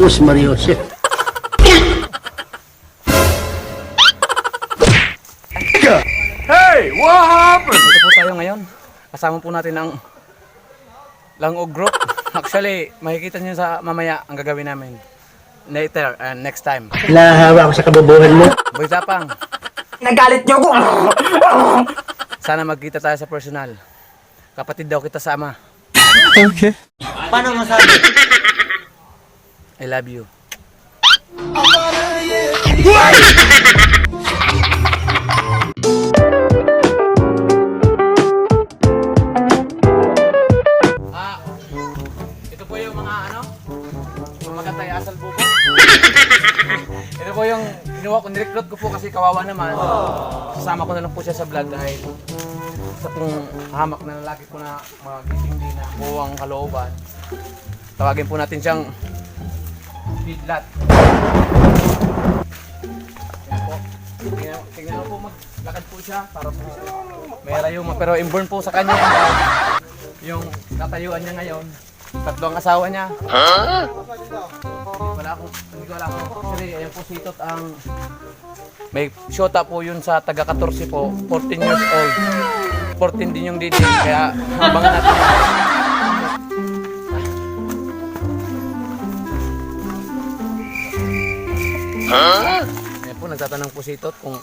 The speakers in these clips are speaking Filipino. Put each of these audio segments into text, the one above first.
Sus Mariose. Hey, what happened? Ito po tayo ngayon. Kasama po natin ang Langog Group. Actually, makikita niyo sa mamaya ang gagawin namin. Later and next time. Lahawa ako sa kabubuhan mo. Boy Tapang, Nagalit niyo ko. sana magkita tayo sa personal. Kapatid daw kita sa ama. Okay. Paano masabi? I love you. Ito po yung mga yung magandang asal bubo. Ito po yung kinuha ko, nirecruit ko po kasi kawawa naman. Sasama ko na lang po siya sa vlog dahil sa pong hamak na lalaki ko na magising din na buwang kalooban. Tawagin po natin siyang Bidlat. Yan po. Tingnan mo po, maglakad po siya para po siya. May rayuma, pero inborn po sa kanya yung katayuan niya ngayon. Tatlong asawa niya. Hindi ko alam kung actually, ayan po sitot ang may syota po yun sa taga 14 po, 14 years old. 14 din yung didi, kaya abangan natin. Ayan po, nagtatanong po si Tot kung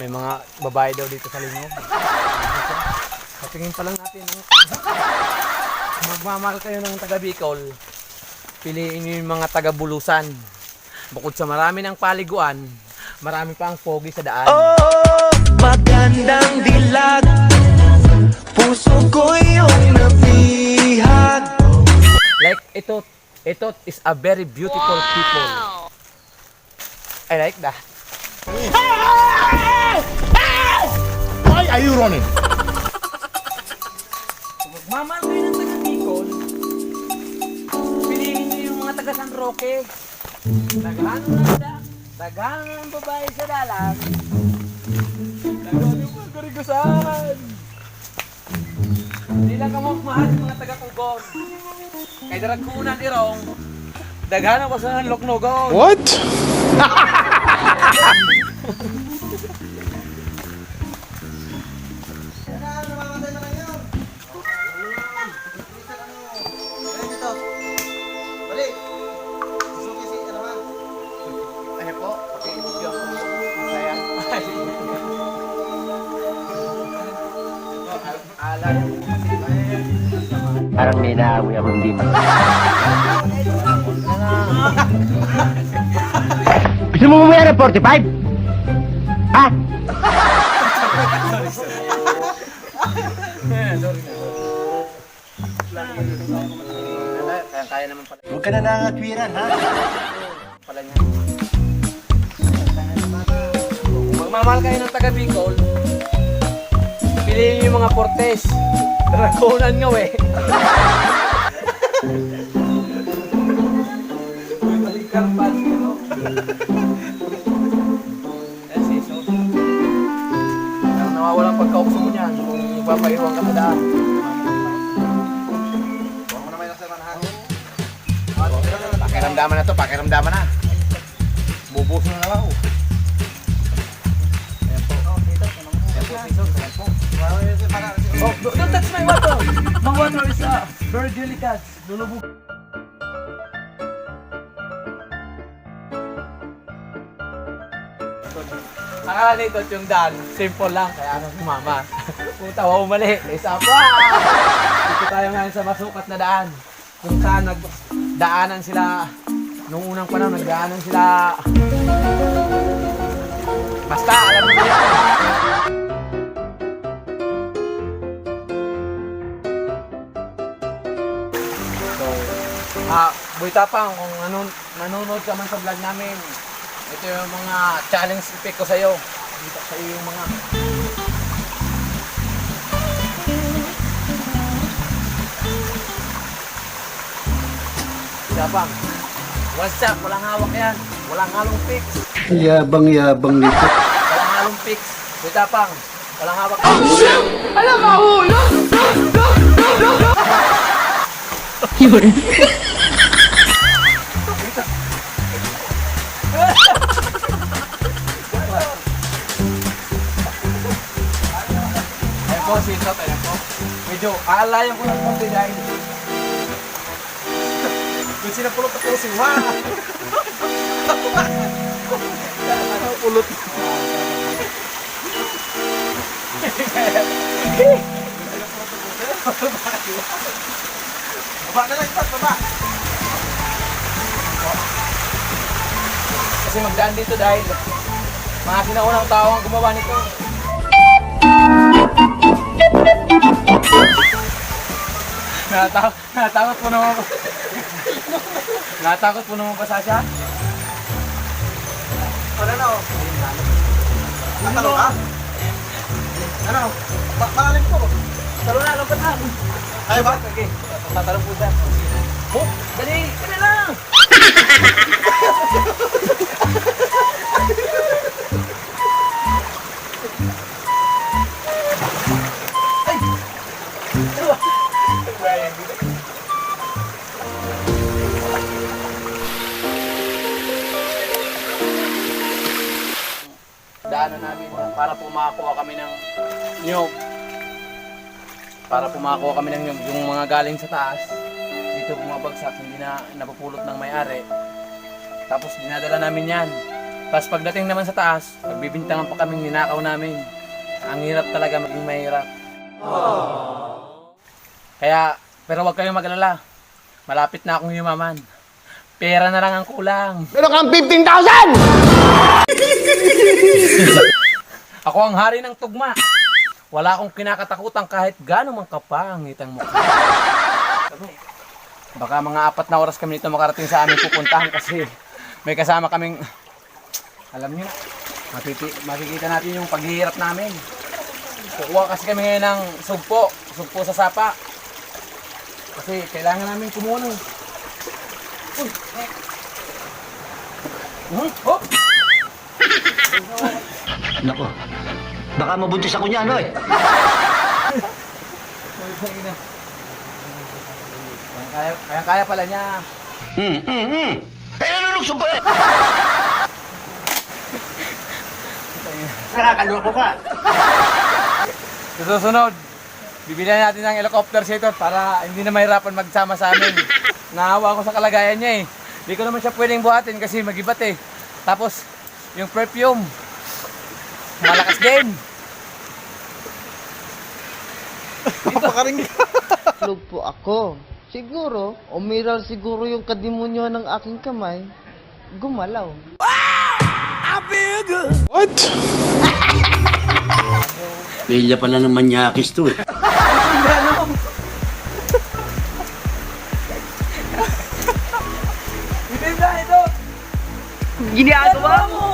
may mga babae daw dito sa lingog. Patingin pa lang natin. Magmamahal kayo ng taga Bicol, piliin nyo yung mga taga Bulusan. Bukod sa marami ng paliguan, marami pa ang pogi sa daan. Oh, magandang dilag, puso ko yung nabihag. Like, ito is a very beautiful people. I like that. Why are you running? Magmamahal kayo ng taga Bicol, piliin nyo yung mga taga San Roque. Daghan ng babae sa dalang. Daghan yung mga karigusan. Hindi lang ka magmahal yung mga taga Kugon. Kaya daragkunan irong, daghan ako sa Loknogon. What? Ay po, pakibigyan ko yung saya. Alay po kasi. Parang may naamoy ako hindi man. Gusto mo bumaya ng 45? Ha? Kaya naman pala. Huwag ka na nangatwiran, ha? Pala niya. Kung magmamahal kayo ng taga Bicol, piliin yung mga Portes. Darakunan nga eh. Balikarpan, no? Eh, siso. Parang nawawalang pagkaukso mo niyan kung magpapaiwang ka sa daan. Pakiramdaman na to, pakiramdaman na. Bubus na lang ako. Ayan po. Ayan po, siso. Ayan po. Oh, don't touch my water! My water is very delicate. Lulubog. Akala nito yung daan, simple lang, kaya ano sumama. Kung tawa mali, isa pa! Dito tayo ngayon sa masukat na daan. Kung saan nagdaanan sila, nung unang panahon, nagdaanan sila. Basta, alam mo yan. Boy Tapang, kung nanonood ka man sa vlog namin, ito yung mga challenge pick ko sa'yo. Dito sa'yo yung mga... Tapang, what's up? Walang hawak yan. Walang halong fix. Yabang-yabang nito. Walang halong fix. Boy Tapang, walang hawak. Alam ka, ulo! Ito po, sinot, ayan po. Medyo aalayan ko ng konti dahil kung sinapulot ako si Wa. Pulot. Baba na lang, Pat, baba. Kasi magdaan dito dahil mga sinaunang tao ang gumawa nito. Natakot po naman po. Natakot po naman pa Sasha. Ano na oh? Tatalo ka? Ano? Malalim ko. Talo na, lompat na. Ayaw ba? Okay, tatalong po siya. Oh, dali, dali lang. Daanan namin para po makakuha kami ng niyog. Para po makakuha kami ng niyog. Yung mga galing sa taas, dito bumabagsak, hindi na napupulot ng may-ari. Tapos dinadala namin yan. Tapos pagdating naman sa taas, pagbibintangan pa kaming ninakaw namin. Ang hirap talaga, maging mahirap. Kaya, pero wag kayong mag-alala. Malapit na akong yumaman. Pera na lang ang kulang. Meron kang 15,000! Ako ang hari ng tugma. Wala akong kinakatakutan kahit gano'ng mang kapangit ang mukha. Baka mga 4 na oras kami nito makarating sa aming pupuntahan kasi may kasama kaming, alam niyo, makikita natin yung paghihirap namin. Kukuha kasi kami ngayon ng sugpo sa sapa. Kasi kailangan namin kumuha ng... Uy! Hop! Nako, baka mabuntis ako niyan, oy. Kaya pala niya. Eh, nalulukso pa eh. Nakakaloko ka. Sa susunod, bibilihan natin ng helicopter seater para hindi na mahirapan magsama sa amin. Naawa ako sa kalagayan niya eh. Hindi ko naman siya pwedeng buhatin kasi magibat eh. Tapos, yung perfume, malakas din. Tulog po ako. Siguro, umiral siguro yung kadimonyo ng aking kamay. Gumalaw. Lilya pala ng manyakis to eh. Hindi na ito! Ginagawa mo!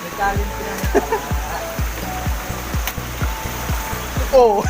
May talent ko naman. Oh.